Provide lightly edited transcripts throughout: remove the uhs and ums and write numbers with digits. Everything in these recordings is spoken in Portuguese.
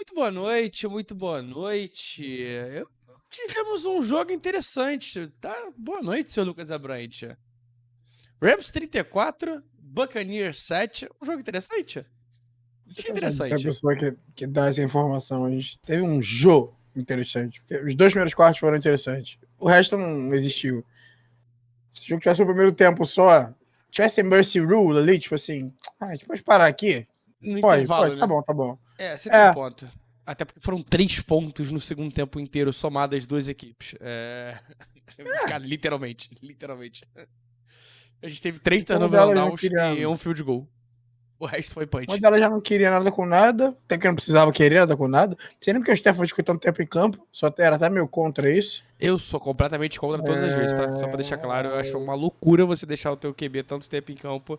Muito boa noite, muito boa noite. Tivemos um jogo interessante, tá? Boa noite, seu Lucas Abrantes. Rams 34, Buccaneers 7. Um jogo interessante? Achei Cansado de ser a interessante. pessoa que dá essa informação. A gente teve um jogo interessante. Porque os dois primeiros quartos foram interessantes. O resto não existiu. Se o jogo tivesse o primeiro tempo só, tivesse Mercy Rule ali, tipo assim, a gente pode parar aqui? No Pode, intervalo, tá né? bom, tá bom. É, você tem um É, ponto. Até porque foram 3 pontos no segundo tempo inteiro, somadas as duas equipes. Cara, literalmente. A gente teve 3 uma turnovers on delas não downs queria. e um field goal. O resto foi Uma punch. delas já não queria nada com nada, até que não precisava querer nada com nada. Não sei nem porque o Stefan ficou tanto tempo em campo, era até meio contra isso. Eu sou completamente contra todas as vezes, tá? Só pra deixar claro, eu acho É... uma loucura você deixar o teu QB tanto tempo em campo,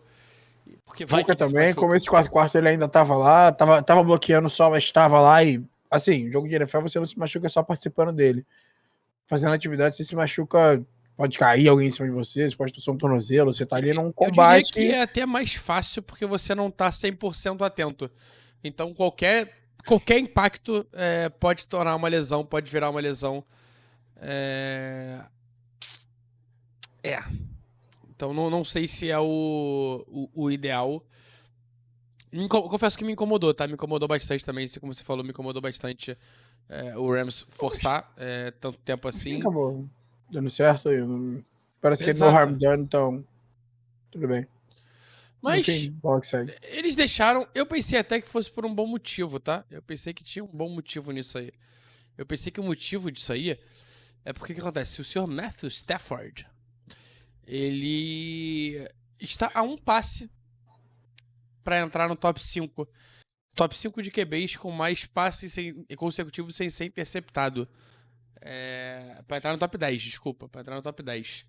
porque vai que Fuca ele se também, machuca. começo de quarto quarto ele ainda tava lá, tava bloqueando só, mas estava lá e, assim, jogo de NFL você não se machuca só participando dele. Fazendo atividade, você se machuca, pode cair alguém em cima de você, você pode torcer um tornozelo, você tá ali num Eu diria que combate. é até mais fácil porque você não tá 100% atento. Então qualquer impacto pode tornar uma lesão, pode virar uma lesão. É. Então não sei se é o ideal. Confesso que me incomodou, tá? Me incomodou bastante também, como você falou, me incomodou bastante o Rams forçar tanto tempo Enfim, assim. acabou dando certo. Parece que no Exato. harm done, então tudo bem. No Mas fim, bola que segue. eles deixaram. Eu pensei até que fosse por um bom motivo, tá? Eu pensei que tinha um bom motivo nisso aí. Eu pensei que o motivo disso aí é porque o que acontece? O senhor Matthew Stafford, ele está a um passe para entrar no top 5. Top 5 de QBs com mais passes consecutivos sem ser interceptado. Para entrar no top 10, desculpa. Para entrar no top 10.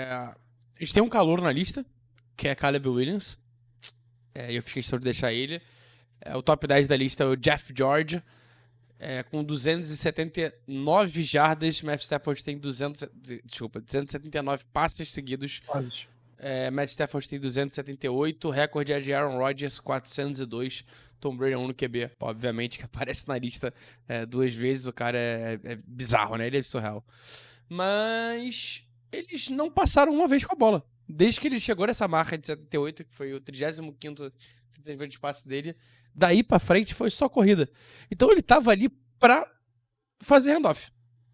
A gente tem um calor na lista, que é Caleb Williams. Eu fiz questão de deixar ele. O top 10 da lista é o Jeff George, com 279 jardas. Matt Stafford tem 279 passes seguidos. Quase. Matt Stafford tem 278. Recorde é de Aaron Rodgers, 402. Tom Brady é o único QB, obviamente, que aparece na lista 2 vezes. O cara é bizarro, né? Ele é surreal. Mas eles não passaram uma vez com a bola. Desde que ele chegou nessa marca de 78, que foi o 35º tentativa de passe dele, daí pra frente foi só corrida. Então ele tava ali pra fazer handoff.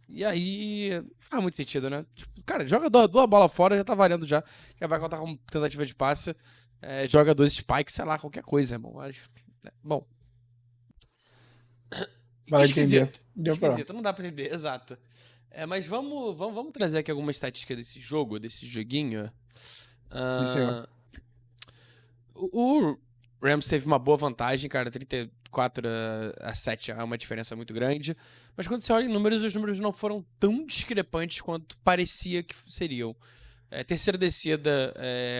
E aí, faz muito sentido, né? Tipo, cara, joga duas bolas fora, já tá valendo já. Já vai contar com tentativa de passe. Joga 2 spikes, sei lá, qualquer coisa, irmão. Bom, Vai entender. esquisito. Deu pra. Esquisito, não dá pra entender, exato. Mas vamos trazer aqui alguma estatística desse jogo, desse joguinho. Sim, senhor. O Rams teve uma boa vantagem, cara, 34-7 é uma diferença muito grande. Mas quando você olha em números, os números não foram tão discrepantes quanto parecia que seriam. Terceira descida,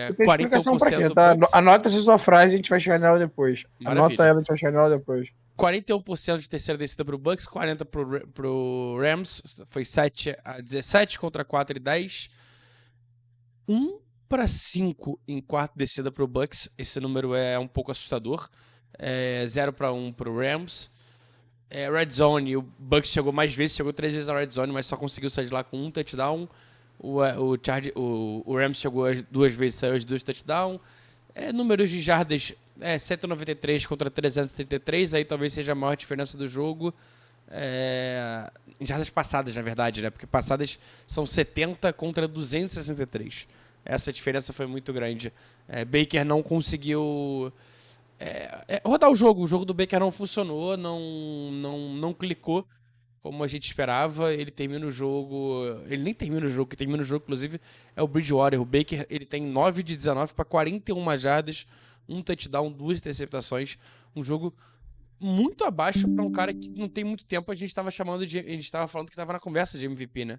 Eu tenho explicação pra quê, 41% tá? Bucks. Anota essa sua frase e a gente vai chegar nela depois. Anota Maravilha. ela e a gente vai chegar nela depois. 41% de terceira descida pro Bucks, 40% pro Rams. Foi 7-17 contra 4-10. 1-5 em quarta descida pro Bucks. Esse número é um pouco assustador. 0-1 pro Rams. Red Zone, o Bucks chegou mais vezes, chegou 3 vezes na Red Zone, mas só conseguiu sair de lá com um touchdown. O Rams chegou 2 vezes, saiu as 2 touchdowns. Números de jardas, 193 contra 333, aí talvez seja a maior diferença do jogo. Jardas passadas, na verdade, né? Porque passadas são 70 contra 263. Essa diferença foi muito grande. Baker não conseguiu rodar o jogo. O jogo do Baker não funcionou, não clicou como a gente esperava. Ele termina o jogo. Ele nem termina o jogo, que termina o jogo, inclusive, é o Bridgewater. O Baker ele tem 9 de 19 para 41 jardas, um touchdown, 2 interceptações. Um jogo muito abaixo para um cara que não tem muito tempo. A gente estava falando que estava na conversa de MVP, né?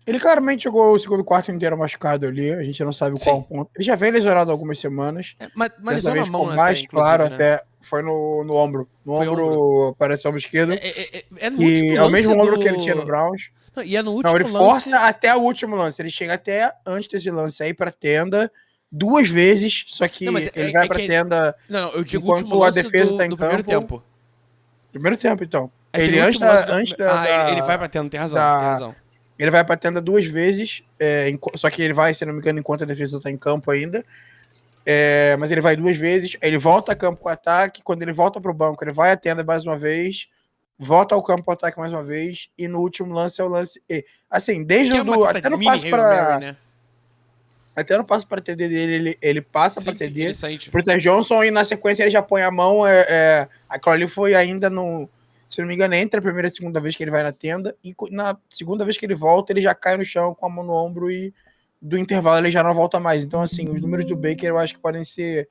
Ele claramente jogou o segundo quarto inteiro machucado ali, a gente não sabe qual Sim. ponto. Ele já vem lesionado algumas semanas. Mas Dessa lesão na vez ficou mão até, mais claro inclusive, né? até, foi no ombro. No Foi ombro. ombro, parece ombro esquerdo. No E último é o mesmo lance ombro que ele tinha no Browns. Não, e é no Não, último ele força lance. até o último lance. Ele chega até antes desse lance aí pra tenda, 2 vezes, só que Não, mas ele vai pra que... tenda Não, eu digo o enquanto último a lance defesa tá em do primeiro campo. tempo. Primeiro tempo, então. É que Ele no antes último lance da, antes ele vai pra tenda, tem razão, tem da- razão. ele vai pra tenda 2 vezes, só que ele vai, se não me engano, enquanto a defesa tá em campo ainda. Mas ele vai 2 vezes, ele volta a campo com ataque, quando ele volta pro banco, ele vai à tenda mais uma vez, volta ao campo pro ataque mais uma vez, e no último lance é o lance. Assim, desde Que é uma até no mini passo Hail Mary, para né? até no passo para TD dele, ele passa para Sim, ele TD sente. pro Ter Johnson e na sequência ele já põe a mão. Aquilo ali foi ainda no. Se não me engano, entre a primeira e a segunda vez que ele vai na tenda, e na segunda vez que ele volta, ele já cai no chão com a mão no ombro e do intervalo ele já não volta mais. Então, assim, os números do Baker eu acho que podem ser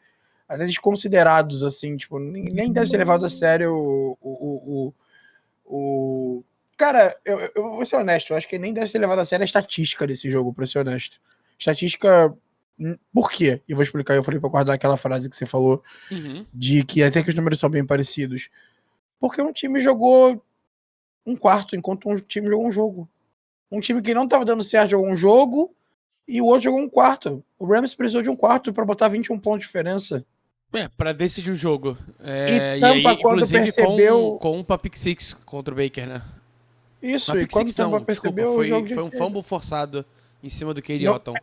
até desconsiderados, assim, tipo, nem deve ser levado a sério o... Cara, eu vou ser honesto, eu acho que nem deve ser levado a sério a estatística desse jogo, pra ser honesto. Estatística. Por quê? E eu vou explicar, eu falei pra guardar aquela frase que você falou, de que até que os números são bem parecidos. Porque um time jogou um quarto, enquanto um time jogou um jogo. Um time que não tava dando certo jogou um jogo, e o outro jogou um quarto. O Rams precisou de um quarto pra botar 21 pontos de diferença. Pra decidir o jogo. E E Tampa, aí, quando inclusive, percebeu. com um pra pick six contra o Baker, né? Isso, Uma e pick quando six Tampa não, desculpa, percebeu, o jogo já foi um fumble forçado em cima do Katie não, Otton.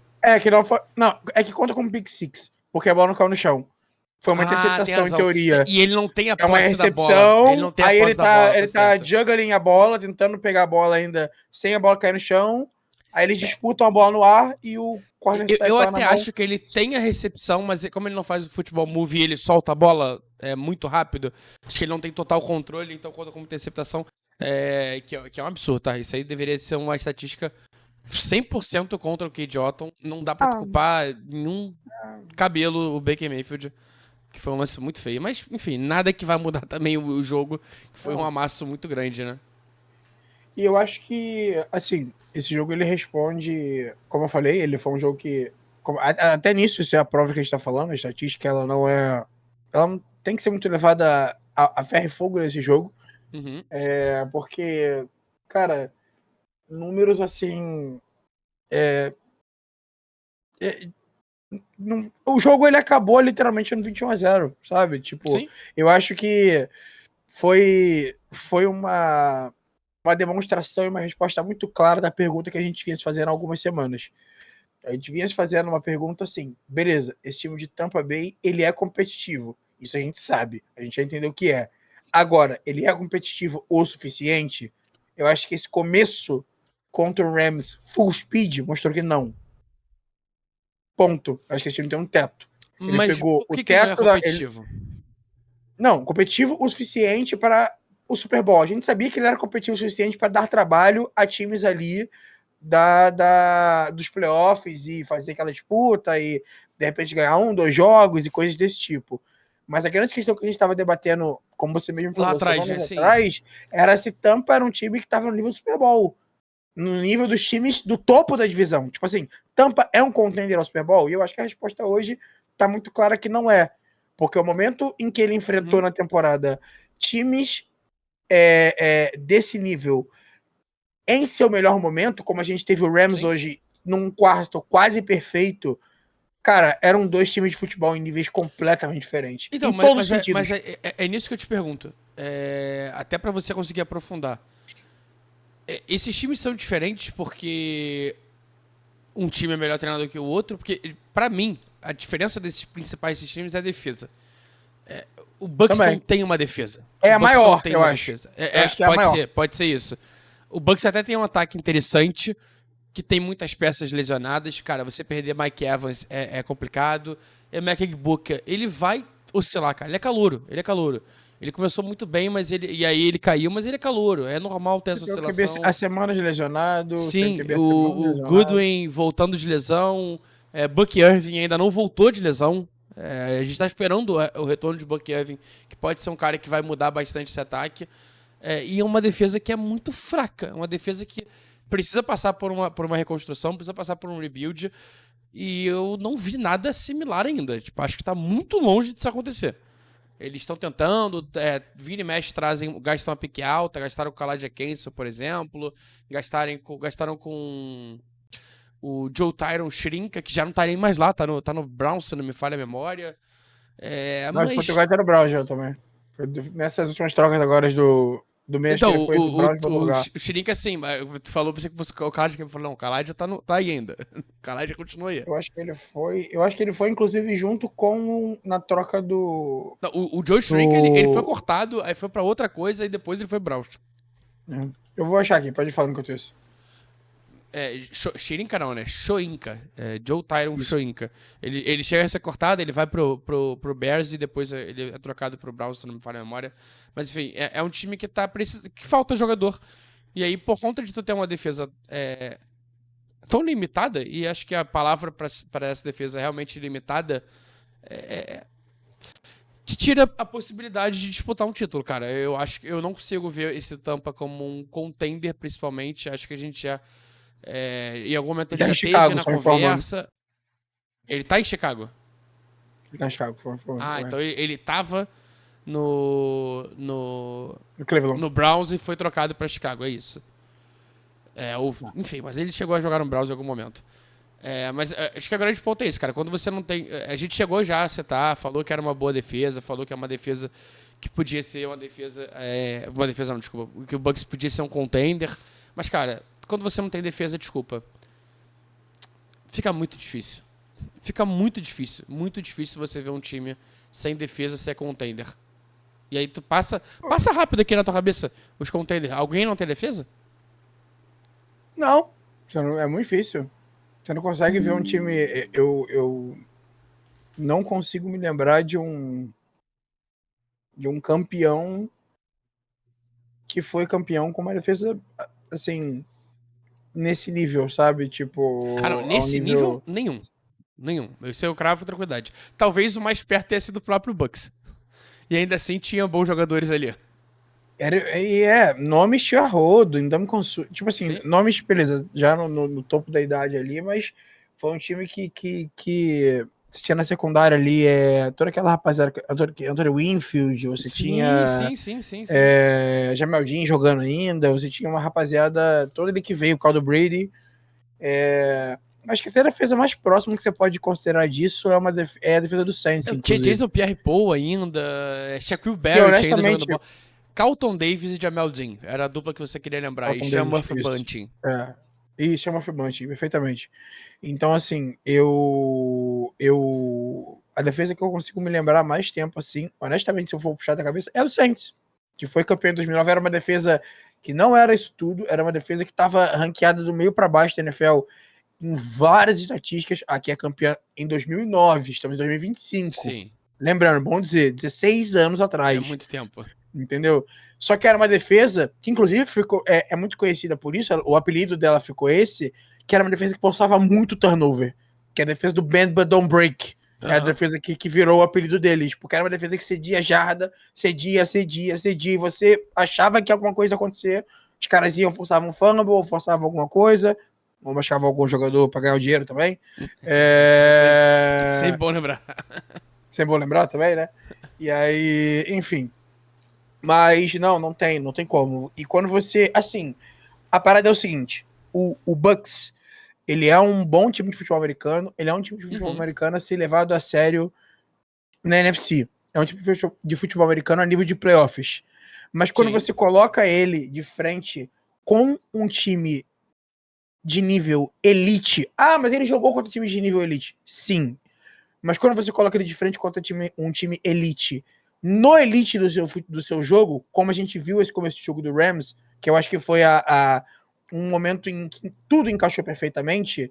que não foi. Não, é que conta como pick six, porque a bola não caiu no chão. Foi uma Tem interceptação, em razão. teoria. E ele não tem a É uma posse da bola. Ele não recepção, tem a aí posse da bola, ele tá tá certo. juggling a bola, tentando pegar a bola ainda sem a bola cair no chão. Aí eles disputam a bola no ar e o corner sai Eu com ela na até mão. acho que ele tem a recepção, mas como ele não faz o futebol move e ele solta a bola muito rápido, acho que ele não tem total controle, então conta como interceptação, que é um absurdo, tá? Isso aí deveria ser uma estatística 100% contra o Cade Otton. Não dá pra culpar nenhum cabelo o Baker Mayfield, que foi um lance muito feio. Mas, enfim, nada que vai mudar também o jogo, que foi um amasso muito grande, né? E eu acho que, assim, esse jogo ele responde, como eu falei, ele foi um jogo que, até nisso, isso é a prova que a gente tá falando, a estatística, ela não tem que ser muito levada a ferro e fogo nesse jogo, Uhum. porque, cara, números assim, o jogo ele acabou literalmente no 21-0, sabe? Tipo, Sim. eu acho que foi uma demonstração e uma resposta muito clara da pergunta que a gente vinha se fazendo há algumas semanas. A gente vinha se fazendo uma pergunta assim, beleza, esse time de Tampa Bay, ele é competitivo. Isso a gente sabe, a gente já entendeu o que é. Agora, ele é competitivo o suficiente? Eu acho que esse começo contra o Rams full speed mostrou que não. Ponto. Acho que esse time tem um teto. Ele Mas pegou por o que não é teto da. competitivo? Não, competitivo o suficiente para o Super Bowl. A gente sabia que ele era competitivo o suficiente para dar trabalho a times ali dos playoffs e fazer aquela disputa e de repente ganhar 2 jogos e coisas desse tipo. Mas a grande questão que a gente estava debatendo, como você mesmo Lá falou, atrás, né? semanas Sim. atrás, era se Tampa era um time que estava no nível do Super Bowl. No nível dos times do topo da divisão. Tipo assim, Tampa é um contender ao Super Bowl? E eu acho que a resposta hoje está muito clara que não é. Porque o momento em que ele enfrentou na temporada times desse nível em seu melhor momento, como a gente teve o Rams hoje num quarto quase perfeito, cara, eram 2 times de futebol em níveis completamente diferentes. Então, em todos os sentidos. mas é nisso que eu te pergunto. Até pra você conseguir aprofundar. Esses times são diferentes porque um time é melhor treinado que o outro, porque, pra mim, a diferença desses principais times é a defesa. O Bucks Também. não tem uma defesa. É o a Bucks maior, não tem eu uma acho. defesa. Eu acho que é a maior. Pode ser isso. O Bucks até tem um ataque interessante, que tem muitas peças lesionadas. Cara, você perder Mike Evans é complicado. E McBooker, ele vai oscilar, cara. Ele é calouro. Ele começou muito bem, e aí ele caiu, mas ele é calouro. É normal ter essa oscilação. As semanas de lesionado. Sim, o Goodwin voltando de lesão. Buck Irving ainda não voltou de lesão. A gente tá esperando o retorno de Buck Irving, que pode ser um cara que vai mudar bastante esse ataque. E é uma defesa que é muito fraca. É uma defesa que precisa passar por uma reconstrução, precisa passar por um rebuild. E eu não vi nada similar ainda. Tipo, acho que tá muito longe disso acontecer. Eles estão tentando, vira e mexe, gastam uma pique alta, gastaram com o Kalaja Kenson, por exemplo, gastaram com o Joe Tyron Shrinka, que já não tá nem mais lá, tá no Browns, se não me falha a memória. Não, ele foi Mas. trocado até no Browns já também. Nessas últimas trocas agora do mês que Então, ele foi do Browns pra outro lugar. o Shrinka, assim, tu falou, pensei que fosse o Khalid, que falou, não, o Khalid já tá aí ainda. O Khalid continua aí. Eu acho que ele foi, inclusive, junto com na troca do. Não, o Joe Shrinka, ele foi cortado, aí foi pra outra coisa, e depois ele foi Browns. Eu vou achar aqui, pode falar enquanto isso. Shirinka não, né? Shoinka. Joe Tyron Shoinka. Ele chega a ser cortado, ele vai pro Bears e depois ele é trocado pro Browns, se não me falha a memória. Mas enfim, é um time que que falta jogador. E aí, por conta de tu ter uma defesa tão limitada, e acho que a palavra para essa defesa é realmente limitada, te tira a possibilidade de disputar um título, cara. Eu acho que eu não consigo ver esse Tampa como um contender, principalmente. Acho que a gente já. Em algum momento ele Ele tá já em teve Chicago, na só informando. conversa. Ele tá em Chicago? Ele tá em Chicago, foi. Então ele tava no Cleveland. Browns e foi trocado pra Chicago, é isso. Enfim, mas ele chegou a jogar no Browns em algum momento. Mas acho que a grande ponto é esse, cara. Quando você não tem. A gente chegou já a citar, falou que era uma boa defesa, falou que é uma defesa que podia ser uma defesa. Uma defesa não, desculpa. Que o Bucks podia ser um contender. Mas, cara, quando você não tem defesa, desculpa. Fica muito difícil. Fica muito difícil você ver um time sem defesa ser contender. E aí tu passa rápido aqui na tua cabeça os contenders. Alguém não tem defesa? Não, é muito difícil. Você não consegue ver um time. Eu não consigo me lembrar de um campeão que foi campeão com uma defesa assim nesse nível, sabe? Tipo, Não, nesse nível, nenhum. Isso eu cravo com tranquilidade. Talvez o mais perto tenha sido o próprio Bucks. E ainda assim tinha bons jogadores ali. Nomes tinha rodo, então tipo assim, Sim. nomes, beleza, já no topo da idade ali, mas foi um time que você tinha na secundária ali, toda aquela rapaziada, Anthony Winfield, você tinha Sim. Jamel Dean jogando ainda, você tinha uma rapaziada toda ali que veio, o Caldo Brady. Acho que até a defesa mais próxima que você pode considerar disso é a defesa do Saints, Tinha inclusive. Jason Pierre-Paul ainda, Shaquille E Barrett ainda jogando honestamente, bola. Carlton Davis e Jamel Dean. Era a dupla que você queria lembrar. E Sean Murphy Bunting. Isso, chama Bunting, perfeitamente. Então, assim, a defesa que eu consigo me lembrar há mais tempo, assim, honestamente, se eu for puxar da cabeça, é o Saints, que foi campeão em 2009. Era uma defesa que não era isso tudo, era uma defesa que estava ranqueada do meio para baixo da NFL em várias estatísticas. Aqui é campeã em 2009, estamos em 2025. Sim. Lembrando, bom dizer, 16 anos atrás. É muito tempo. Entendeu? Só que era uma defesa que, inclusive, é muito conhecida por isso, o apelido dela ficou esse, que era uma defesa que forçava muito turnover, que é a defesa do bend but don't break. É a defesa que virou o apelido deles, porque era uma defesa que cedia jarda, cedia, e você achava que alguma coisa ia acontecer, os caras forçavam um fumble, ou forçavam alguma coisa, ou machucavam algum jogador para ganhar o dinheiro também. Sempre bom lembrar. Sempre bom lembrar também, né? E aí, enfim. Mas não tem como. E quando você. Assim, a parada é o seguinte: o Bucks, ele é um bom time de futebol americano, ele é um time de futebol americano a ser levado a sério na NFC. É um time de futebol americano a nível de playoffs. Mas quando você coloca ele de frente com um time de nível elite. Mas ele jogou contra times de nível elite. Sim. Mas quando você coloca ele de frente contra um time elite, no elite do seu jogo, como a gente viu esse começo de jogo do Rams, que eu acho que foi um momento em que tudo encaixou perfeitamente,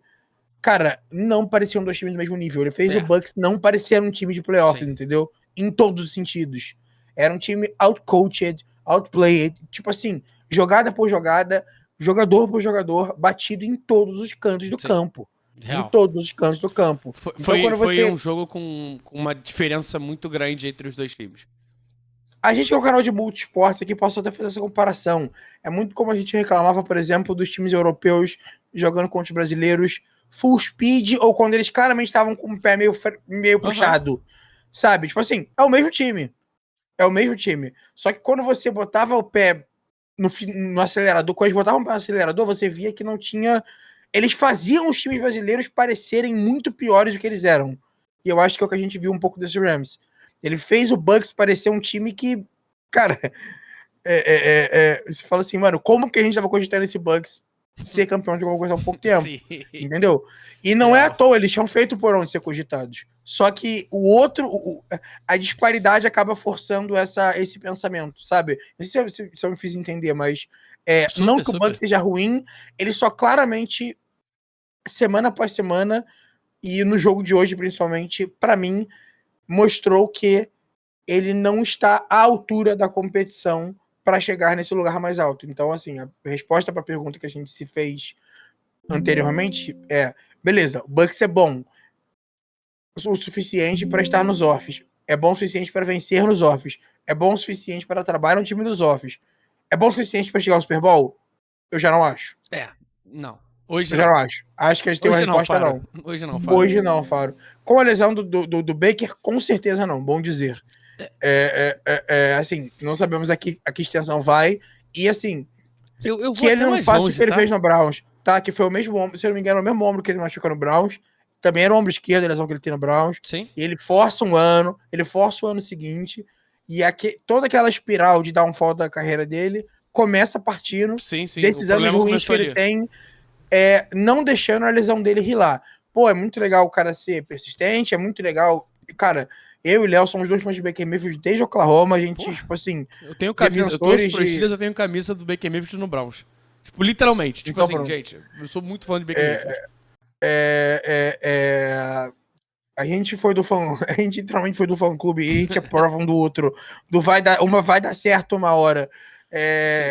cara, não pareciam dois times do mesmo nível. Ele fez o Bucks não parecer um time de playoffs, entendeu? Em todos os sentidos. Era um time outcoached, outplayed, tipo assim, jogada por jogada, jogador por jogador, batido em todos os cantos do campo. Real. Em todos os cantos do campo. Foi um jogo com uma diferença muito grande entre os dois times. A gente que é um canal de multisports aqui posso até fazer essa comparação. É muito como a gente reclamava, por exemplo, dos times europeus jogando contra os brasileiros full speed, ou quando eles claramente estavam com o pé meio puxado. Sabe? Tipo assim, é o mesmo time. É o mesmo time. Só que quando você botava o pé no acelerador, quando eles botavam o pé no acelerador, você via que não tinha eles faziam os times brasileiros parecerem muito piores do que eles eram. E eu acho que é o que a gente viu um pouco desse Rams. Ele fez o Bucks parecer um time que, cara, você fala assim, mano, como que a gente tava cogitando esse Bucks ser campeão de alguma coisa há um pouco tempo? Sim. Entendeu? E não é à toa, eles tinham feito por onde ser cogitados. Só que a disparidade acaba forçando esse pensamento, sabe? Não sei se eu me fiz entender, mas não que o Bucks seja ruim, ele só claramente, semana após semana, e no jogo de hoje, principalmente, para mim, mostrou que ele não está à altura da competição para chegar nesse lugar mais alto. Então, assim, a resposta para a pergunta que a gente se fez anteriormente beleza, o Bucks é bom o suficiente para estar nos offs, é bom o suficiente para vencer nos offs, é bom o suficiente para trabalhar no time dos offs, é bom o suficiente para chegar ao Super Bowl? Eu já não acho. Não. Hoje eu não. Já não acho. Acho que a gente tem uma resposta não. Hoje não, Faro. Hoje não, Faro. Com a lesão do Baker, com certeza não, bom dizer. Assim, não sabemos a que extensão vai, e assim, eu que ele não faça o que ele fez no Browns, tá? Que foi o mesmo ombro, se eu não me engano, o mesmo ombro que ele machucou no Browns, também era o ombro esquerdo, a lesão que ele tem no Browns. Sim. E ele força um ano, ele força o ano seguinte, e toda aquela espiral de downfall da carreira dele começa partindo desses anos ruins que ele tem, não deixando a lesão dele rilar. Pô, é muito legal o cara ser persistente, é muito legal. Cara, eu e o Léo somos dois fãs de Baker Mayfield desde Oklahoma, a gente, tipo assim... Eu tenho camisa, eu torço pro Steelers, eu tenho camisa do Baker Mayfield no Browns. Tipo, literalmente. Tipo então, assim, pronto. Gente, eu sou muito fã de Baker Mayfield. A gente foi do fã, a gente literalmente foi do fã clube e a gente aprova um do outro. Vai dar certo uma hora.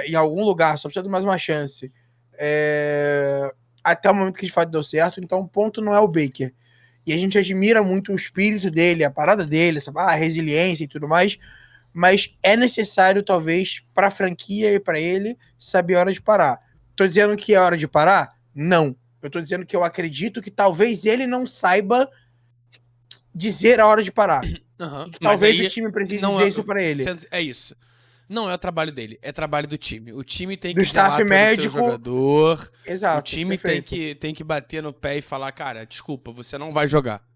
Em algum lugar, só precisa de mais uma chance. Até o momento que de fato deu certo, então o ponto não é o Baker. E a gente admira muito o espírito dele, a parada dele, a resiliência e tudo mais, mas é necessário, talvez, para a franquia e para ele, saber a hora de parar. Tô dizendo que é hora de parar? Não. Eu tô dizendo que eu acredito que talvez ele não saiba dizer a hora de parar. E que talvez o time precise dizer isso para ele. É isso. Não é o trabalho dele, é trabalho do time. O time tem do que staff médico, seu jogador. Exato, o time tem que bater no pé e falar, cara, desculpa, você não vai jogar.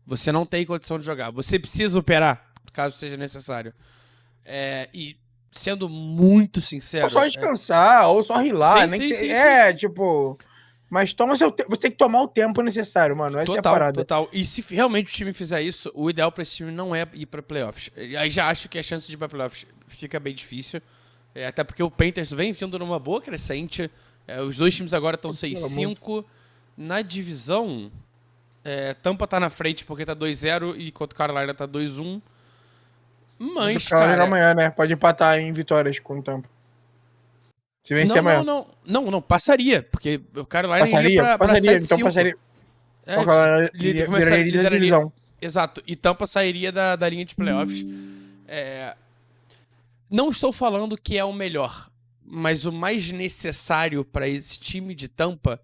Você não tem condição de jogar. Você precisa operar, caso seja necessário. E sendo muito sincero... Ou só descansar, ou só rilar. Sim. Tipo... Mas você tem que tomar o tempo necessário, mano. Essa é a parada. Total. E se realmente o time fizer isso, o ideal pra esse time não é ir pra playoffs. Aí já acho que a chance de ir pra playoffs fica bem difícil. Até porque o Panthers vem vindo numa boa crescente. Os dois times agora estão 6-5. Na divisão, Tampa tá na frente porque tá 2-0, enquanto o Carolina tá 2-1. Mas, cara... amanhã, né? Pode empatar em vitórias com o Tampa. Se vencer amanhã. Não, passaria, porque o Carolina iria pra 7-5. Então passaria. Viraria líder da divisão. Exato, e Tampa sairia da linha de playoffs. Não estou falando que é o melhor, mas o mais necessário para esse time de Tampa,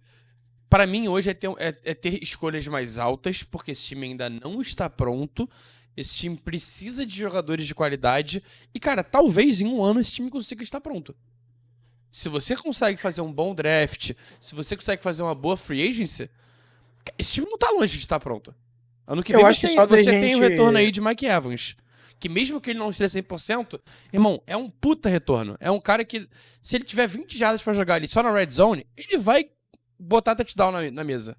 para mim hoje é ter escolhas mais altas, porque esse time ainda não está pronto. Esse time precisa de jogadores de qualidade. E, cara, talvez em um ano esse time consiga estar pronto. Se você consegue fazer um bom draft, se você consegue fazer uma boa free agency, esse time não tá longe de estar pronto. Ano que vem você tem o retorno aí de Mike Evans. Que mesmo que ele não esteja 100%, irmão, é um puta retorno. É um cara que, se ele tiver 20 jardas pra jogar ali só na red zone, ele vai botar touchdown na mesa.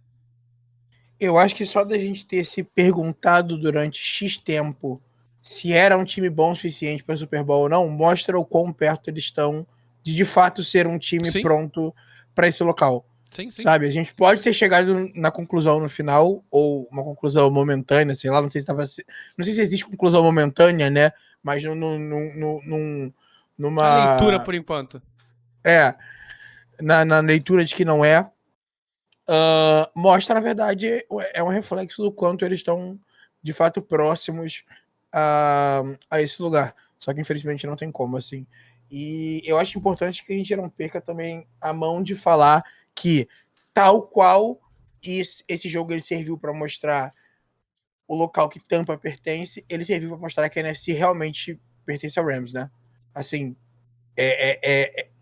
Eu acho que só da gente ter se perguntado durante X tempo se era um time bom o suficiente para Super Bowl ou não, mostra o quão perto eles estão de fato ser um time pronto para esse local. Sim. Sabe? A gente pode ter chegado na conclusão no final, ou uma conclusão momentânea, sei lá, não sei se existe conclusão momentânea, né? Mas numa... A leitura, por enquanto. Na leitura de que não é. Mostra, na verdade, é um reflexo do quanto eles estão, de fato, próximos a esse lugar. Só que, infelizmente, não tem como, assim. E eu acho importante que a gente não perca também a mão de falar que, tal qual esse jogo ele serviu para mostrar o local que Tampa pertence, ele serviu para mostrar que a NFC realmente pertence ao Rams, né? Assim,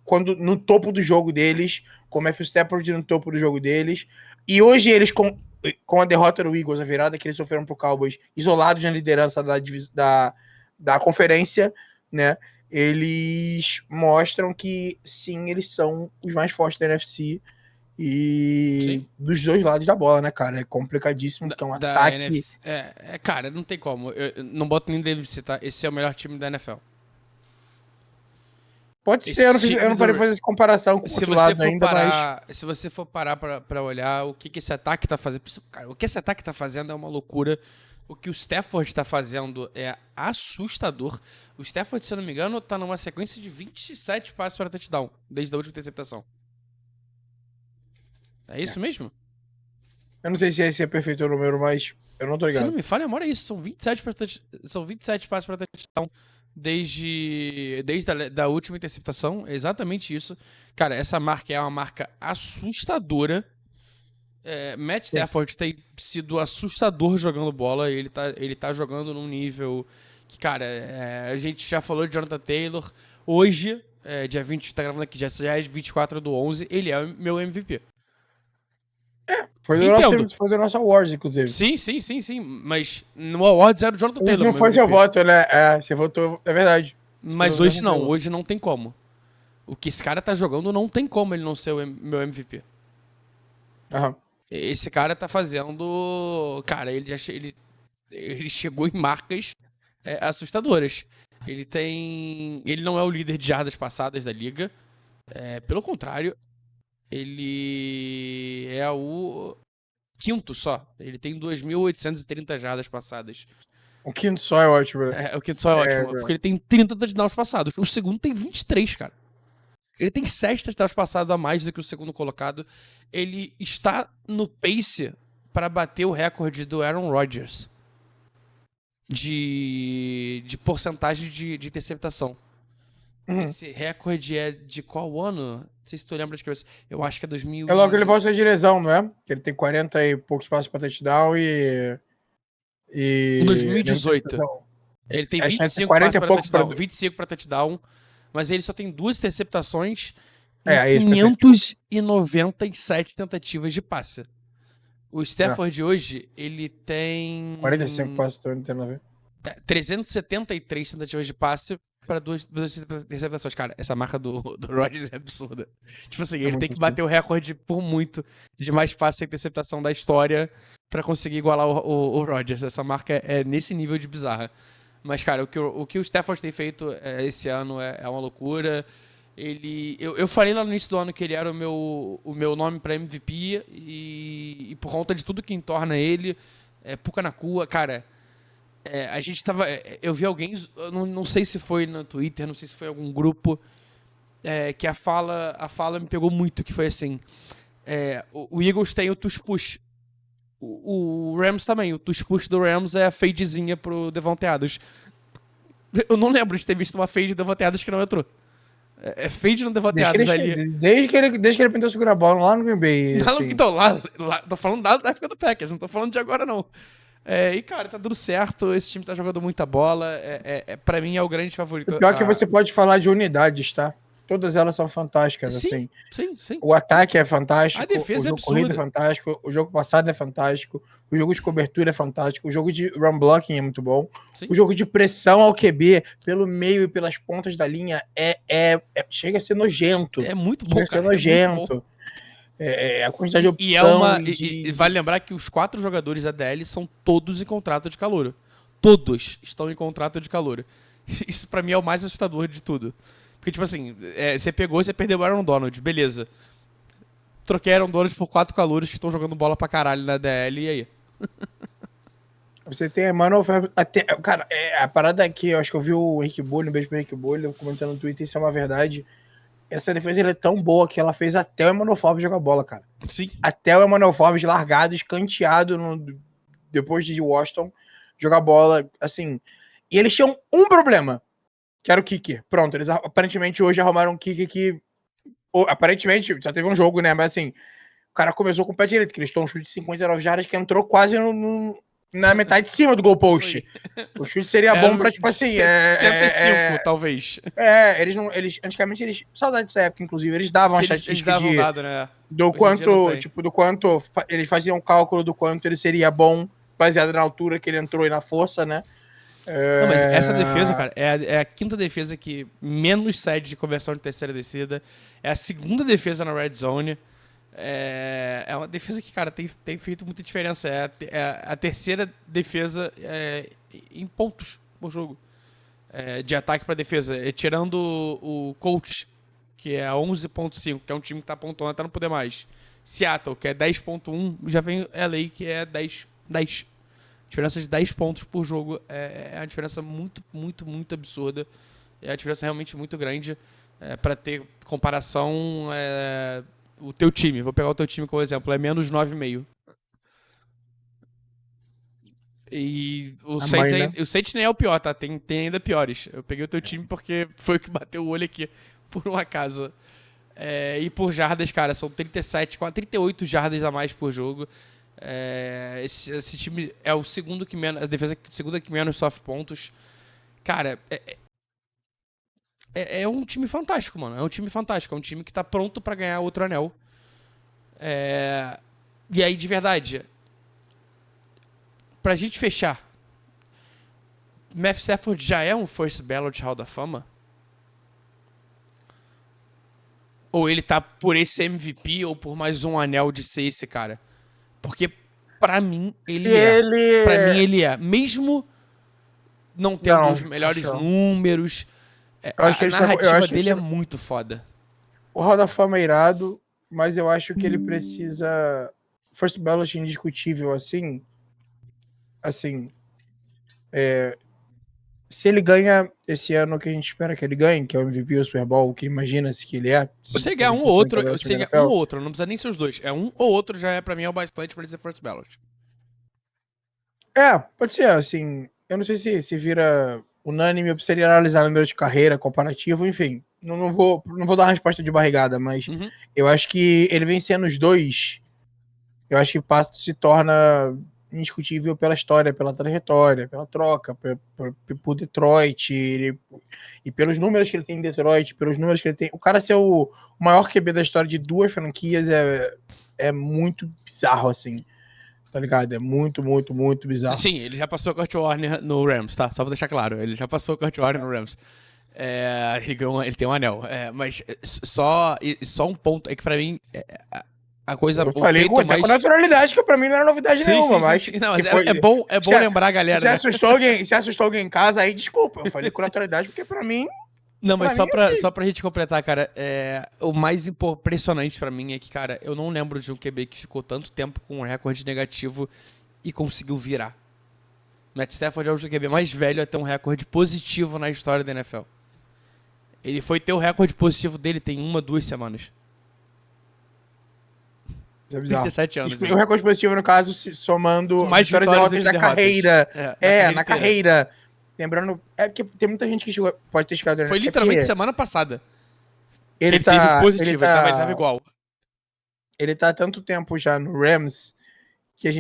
quando no topo do jogo deles, com o Matthew Stafford no topo do jogo deles. E hoje eles, com a derrota do Eagles, a virada que eles sofreram pro Cowboys, isolados na liderança da conferência, né? Eles mostram que, sim, eles são os mais fortes da NFC e Sim. dos dois lados da bola, né, cara? É complicadíssimo, porque é um ataque... NFC. Cara, não tem como. Eu não boto nem deve citar. Esse é o melhor time da NFL. Pode ser, eu não parei de fazer essa comparação com o outro lado ainda, mas... Se você for parar pra olhar o que esse ataque tá fazendo... Cara, o que esse ataque tá fazendo é uma loucura. O que o Stafford tá fazendo é assustador. O Stafford, se eu não me engano, tá numa sequência de 27 passes para touchdown, desde a última interceptação. É isso mesmo? Eu não sei se esse é perfeito o número, mas eu não tô ligado. Se não me falha, amor, é isso. São 27 passes para touchdown desde da última interceptação. É exatamente isso. Cara, essa marca é uma marca assustadora. Matt Stafford tem sido assustador jogando bola. Ele tá jogando num nível que, cara, a gente já falou de Jonathan Taylor. Hoje, dia 20, tá gravando aqui, já é 24/11, ele é meu MVP. Foi o nosso Awards, inclusive. Sim. Mas no Awards era o Jonathan Taylor. Não foi seu voto, né? Você votou, é verdade. Mas hoje não, hoje não tem como. O que esse cara tá jogando não tem como ele não ser o meu MVP. Aham. Esse cara tá fazendo... Cara, ele chegou em marcas assustadoras. Ele não é o líder de jardas passadas da liga. Pelo contrário, ele é o quinto só. Ele tem 2.830 jardas passadas. O quinto só é ótimo, né? O quinto só é ótimo, porque ele tem 30 touchdowns passados. O segundo tem 23, cara. Ele tem 7 touchdowns passados a mais do que o segundo colocado. Ele está no pace para bater o recorde do Aaron Rodgers de porcentagem de interceptação. Esse recorde é de qual ano? Não sei se tu lembra de cabeça. Eu acho que é 2000. É logo que ele volta de lesão, não é? Que ele tem 40 e poucos passos para touchdown e... Em 2018. Ele tem 25 passos para touchdown. 25 para touchdown. Mas ele só tem 2 interceptações em 597 tentativas de passe. O Stafford hoje, ele tem... 45 passos, tô entendendo a ver. 373 tentativas de passe para 2 interceptações. Cara, essa marca do Rodgers é absurda. Tipo assim, ele tem que bater o recorde por muito de mais passe e interceptação da história para conseguir igualar o Rodgers. Essa marca é nesse nível de bizarra. Mas, cara, o que o Stafford tem feito esse ano é uma loucura. Eu falei lá no início do ano que ele era o meu nome pra MVP e por conta de tudo que entorna ele, Puka Nacua, cara, a gente tava... eu vi alguém, não sei se foi no Twitter, não sei se foi em algum grupo, que a fala me pegou muito, que foi assim, o Eagles tem o tush push. O Rams também. O tush push do Rams é a fadezinha pro Devontae Adams. Eu não lembro de ter visto uma fade do Devontae Adams que não entrou. É fade no Devontae Adams ali. Desde que ele tentou segurar a bola lá no Green Bay. Assim. Então, lá, tô falando da época do Packers, não tô falando de agora, não. E, cara, tá tudo certo. Esse time tá jogando muita bola. Pra mim é o grande favorito. O pior é que você pode falar de unidades, tá? Todas elas são fantásticas, sim, assim. Sim. O ataque é fantástico. A defesa o jogo corrido é fantástico. O jogo passado é fantástico. O jogo de cobertura é fantástico. O jogo de run blocking é muito bom. Sim. O jogo de pressão ao QB pelo meio e pelas pontas da linha chega a ser nojento. É muito bom, chega a ser nojento. A quantidade de opção. E vale lembrar que os 4 jogadores da DL são todos em contrato de calouro. Todos estão em contrato de calouro. Isso pra mim é o mais assustador de tudo. Porque, tipo assim, você perdeu o Aaron Donald, beleza. Troquei Aaron Donald por 4 calouros que estão jogando bola pra caralho na DL, e aí? Você tem a Emmanuel Fairbairn... Cara, a parada aqui, eu acho que eu vi o Rick Bolho, um beijo pro Rick Bolho, comentando no Twitter, isso é uma verdade. Essa defesa é tão boa que ela fez até o Emmanuel Forbes jogar bola, cara. Sim. Até o Emmanuel Forbes largado, escanteado depois de Washington, jogar bola, assim... E eles tinham um problema, que era o kicker. Pronto, eles aparentemente hoje arrumaram um kicker que... Aparentemente, só teve um jogo, né? Mas assim, o cara começou com o pé direito, que eles estão um chute de 59 jardas que entrou quase na metade de cima do goalpost. Isso O chute seria Era bom pra, tipo assim... 65, talvez. Eles não... Antigamente, saudade dessa época, inclusive, eles davam a Eles estatística davam dado, né? do Hoje em dia não quanto, tem. tipo, do quanto... Eles faziam um cálculo do quanto ele seria bom, baseado na altura que ele entrou e na força, né? Não, mas essa defesa, cara, é a quinta defesa que menos cede de conversão de terceira descida. É a segunda defesa na red zone. É uma defesa que, cara, tem feito muita diferença. É a terceira defesa em pontos por jogo. De ataque pra defesa. Tirando o Colts, que é 11.5, que é um time que tá pontuando até não poder mais. Seattle, que é 10.1. Já vem LA, que é 10. Diferença de 10 pontos por jogo é uma diferença muito, muito, muito absurda. É uma diferença realmente muito grande. Para ter comparação, o teu time, vou pegar o teu time como exemplo, é menos 9,5. E o Saints nem é o pior, tá? Tem ainda piores. Eu peguei o teu time porque foi o que bateu o olho aqui, por um acaso. E por jardas, cara, são 37, quase 38 jardas a mais por jogo. Esse time é o segundo que menos. A defesa segunda que menos sofre pontos. Cara, é um time fantástico, mano. É um time fantástico. É um time que tá pronto pra ganhar outro anel. E aí, de verdade, pra gente fechar, Matthew Stafford já é um First Ballot Hall da Fama? Ou ele tá por esse MVP ou por mais um anel de ser esse cara? Porque pra mim ele é. Pra mim ele é. Mesmo não tendo os melhores números, a narrativa dele é muito foda. O Hall da Fama é irado, mas eu acho que ele precisa... First Ballot indiscutível, assim... Se ele ganha esse ano que a gente espera que ele ganhe, que é o MVP, o Super Bowl, que imagina-se que ele é... Você ganhar um ou outro, não precisa nem ser os dois. Um ou outro já pra mim é o bastante pra ele ser First Ballot. Pode ser, assim... Eu não sei se vira unânime, eu precisaria analisar no meu de carreira, comparativo, enfim. Não vou dar uma resposta de barrigada, mas eu acho que ele vencendo os dois, eu acho que o passo se torna indiscutível pela história, pela trajetória, pela troca, por Detroit, e pelos números que ele tem em Detroit, pelos números que ele tem. O cara ser o maior QB da história de duas franquias é muito bizarro, assim. Tá ligado? É muito, muito, muito bizarro. Sim, ele já passou o Kurt Warner no Rams, tá? Só pra deixar claro. Ele já passou o Kurt Warner no Rams. Ele tem um anel. Mas só um ponto. É que pra mim, a coisa... Eu falei com naturalidade, que pra mim não era novidade nenhuma, mas... Não, mas é bom lembrar a galera, se assustou alguém em casa, aí desculpa. Eu falei com naturalidade, porque pra mim... Não, mas só pra gente completar, cara, o mais impressionante pra mim é que, cara, eu não lembro de um QB que ficou tanto tempo com um recorde negativo e conseguiu virar. Matt Stafford é o QB mais velho a ter um recorde positivo na história da NFL. Ele foi ter o recorde positivo dele tem 1-2 semanas. É bizarro. 37 anos. O recorde positivo, no caso, somando mais vitórias e derrotas da carreira. Na carreira. Inteira. Lembrando, porque tem muita gente que chegou, pode ter chegado... Foi literalmente semana passada. Ele teve positivo, ele tava igual. Ele tá há tanto tempo já no Rams que é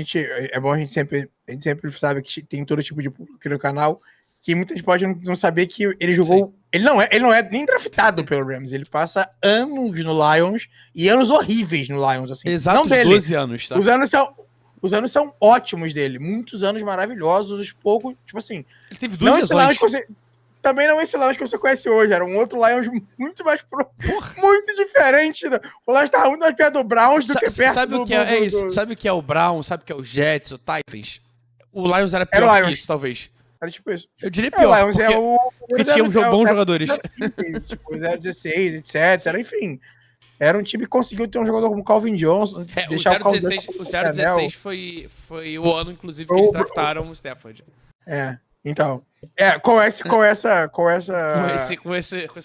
bom a gente sempre sabe que tem todo tipo de público aqui no canal, que muita gente pode não saber que ele jogou... Ele não é nem draftado pelo Rams, ele passa anos no Lions e anos horríveis no Lions, assim. Exatos 12 anos, tá? Os anos são ótimos dele, muitos anos maravilhosos, pouco, tipo assim... Ele teve 2 lesões. Também não esse Lions que você conhece hoje, era um outro Lions muito mais muito diferente. O Lions tava muito mais perto do Browns do que perto Sabe o que é o Browns, sabe o que é o Jets, o Titans? O Lions era pior que isso, talvez. Era tipo isso. Eu diria pior, o Lions porque tinha bons jogadores. Tipo, 0-16, etc, enfim. Era um time que conseguiu ter um jogador como Calvin Johnson. O 0-16 foi o ano, inclusive, que eles draftaram o Stafford. Então. Com esse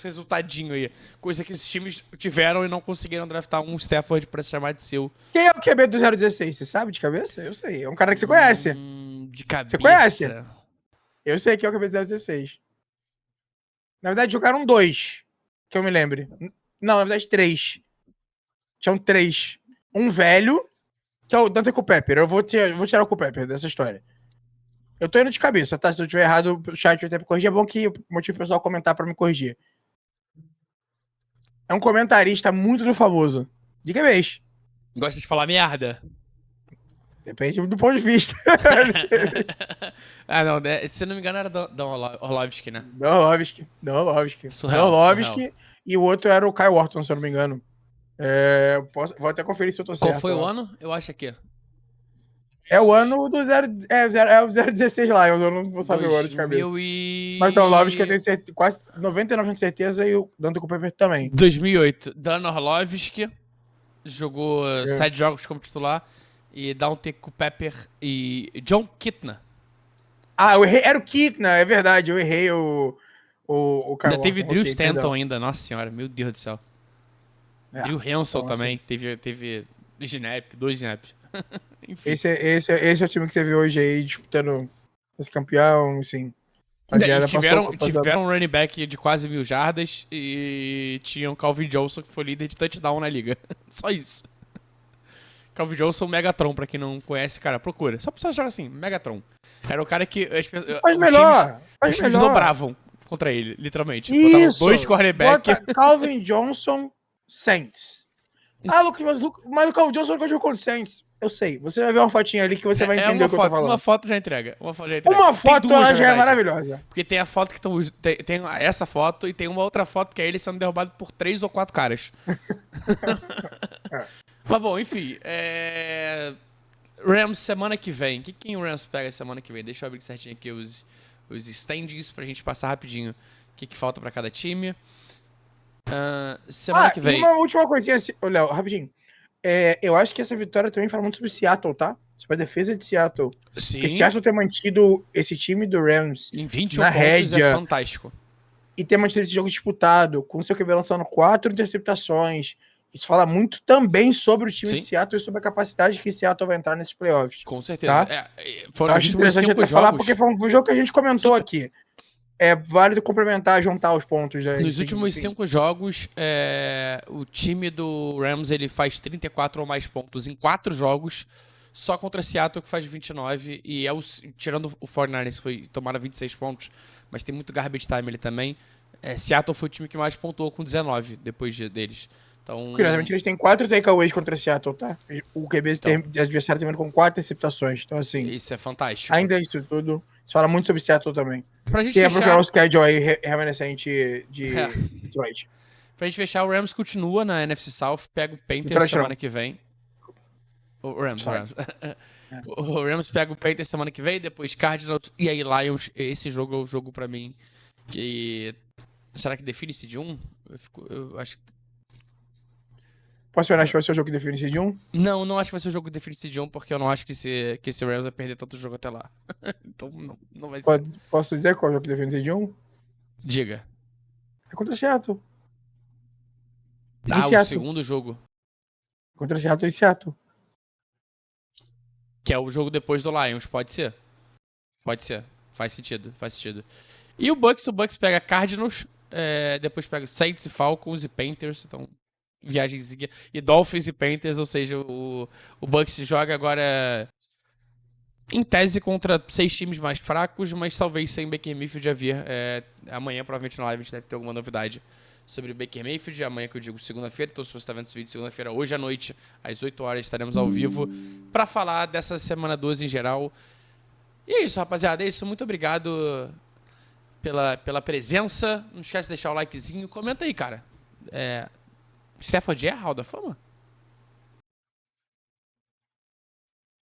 resultadinho aí. Coisa que esses times tiveram e não conseguiram draftar um Stafford pra se chamar de seu. Quem é o QB do 0-16? Você sabe de cabeça? Eu sei. É um cara que você conhece. De cabeça. Você conhece? Eu sei quem é o QB do 0-16. Na verdade, jogaram 2. Que eu me lembre. Não, na verdade, 3. Tinham 3. Um velho, que é o Dante Culpepper. Eu vou tirar o Culpepper dessa história. Eu tô indo de cabeça, tá? Se eu tiver errado, o chat vai ter que corrigir. É bom que motive o pessoal comentar pra me corrigir. É um comentarista muito do famoso. Diga vez. Gosta de falar merda? Depende do ponto de vista. Ah, não, né? Se não me engano era Dan Orlovsky, né? Orlovsky. Surreal. E o outro era o Kai Orton, se eu não me engano. Vou até conferir se eu tô certo. Qual foi o ó. ano? Eu acho aqui. É o ano do 016 lá, eu não vou saber o ano de cabeça. Mas o Orlovsky eu tenho quase 99% de certeza e o Dante Cooper também. 2008. Dan Orlovsky jogou 7 jogos como titular. E Dante Culpepper e John Kitna. Ah, eu errei. Era o Kitna, é verdade. Eu errei o Kai Ainda teve Orton. Drew Ok, Stanton perdão. ainda. Nossa senhora, meu Deus do céu. Drew Hanson então, também. assim, Teve snap, 2 snaps. Enfim. esse é o time que você viu hoje aí disputando esse campeão, assim. E tiveram um running back de quase 1.000 jardas e tinham Calvin Johnson, que foi líder de touchdown na liga. Só isso. Calvin Johnson, Megatron, pra quem não conhece, cara, procura. Só pra jogar assim, Megatron. Era o cara que Faz melhor. os times dobravam contra ele, literalmente. Isso. Botavam 2 quarterbacks. Bota Calvin Johnson, Saints. Ah, Lucas, mas o Calvin Johnson nunca jogou contra o Saints. Eu sei. Você vai ver uma fotinha ali que você vai entender o que eu tô falando. Uma foto já entrega. Uma foto ela já é maravilhosa. Porque tem a foto que estão. Tem essa foto e tem uma outra foto que é ele sendo derrubado por 3 ou 4 caras. Mas bom, enfim. Rams semana que vem. O que o Rams pega semana que vem? Deixa eu abrir certinho aqui os standings pra gente passar rapidinho o que falta pra cada time. Semana que vem. E uma última coisinha, Léo, rapidinho. Eu acho que essa vitória também fala muito sobre Seattle, tá? Sobre a defesa de Seattle. Sim. Porque Seattle ter mantido esse time do Rams em 21 na pontos rédea, é fantástico. E ter mantido esse jogo disputado, com o seu QB lançando 4 interceptações. Isso fala muito também sobre o time de Seattle e sobre a capacidade que Seattle vai entrar nesses playoffs. Com certeza. Tá? Foram acho interessante até falar, porque foi um jogo que a gente comentou aqui. É válido complementar, juntar os pontos. Nos últimos 5 jogos, o time do Rams ele faz 34 ou mais pontos em 4 jogos, só contra Seattle que faz 29, e tirando o 49ers, tomaram 26 pontos, mas tem muito garbage time ali também. Seattle foi o time que mais pontuou com 19 depois deles. Então, curiosamente, eles têm 4 takeaways contra Seattle, tá? O QB de adversário termina com 4 interceptações. Então, assim. Isso é fantástico. Ainda isso tudo. Isso fala muito sobre Seattle também. Pra gente fechar... procurar o schedule aí remanescente de Detroit. Pra gente fechar, o Rams continua na NFC South, pega o Panthers semana que vem. O Rams. O Rams pega o Panthers semana que vem, depois Cardinals e aí Lions. Esse jogo é o jogo pra mim que... Será que define esse de 1? Eu acho que... Posso ver que vai ser o jogo que define esse de 1? Não acho que vai ser o jogo que define esse de 1, porque eu não acho que esse Rams vai perder tanto jogo até lá. Então não vai ser. Posso dizer qual é o jogo que define esse de 1? Diga. É contra Seattle. O segundo jogo. Contra Seattle e Seattle. Que é o jogo depois do Lions, pode ser? Pode ser. Faz sentido. E o Bucks pega Cardinals, depois pega Saints e Falcons e Panthers, então viagemzinha. E Dolphins e Panthers, ou seja, o Bucks joga agora em tese contra 6 times mais fracos, mas talvez sem Baker Mayfield já vir. Amanhã, provavelmente na live, a gente deve ter alguma novidade sobre o Baker Mayfield. Amanhã, que eu digo segunda-feira, então se você está vendo esse vídeo segunda-feira, hoje à noite, às 8 horas, estaremos ao vivo para falar dessa semana 12 em geral. E é isso, rapaziada. É isso. Muito obrigado pela presença. Não esquece de deixar o likezinho. Comenta aí, cara. Stafford é Hall da Fama?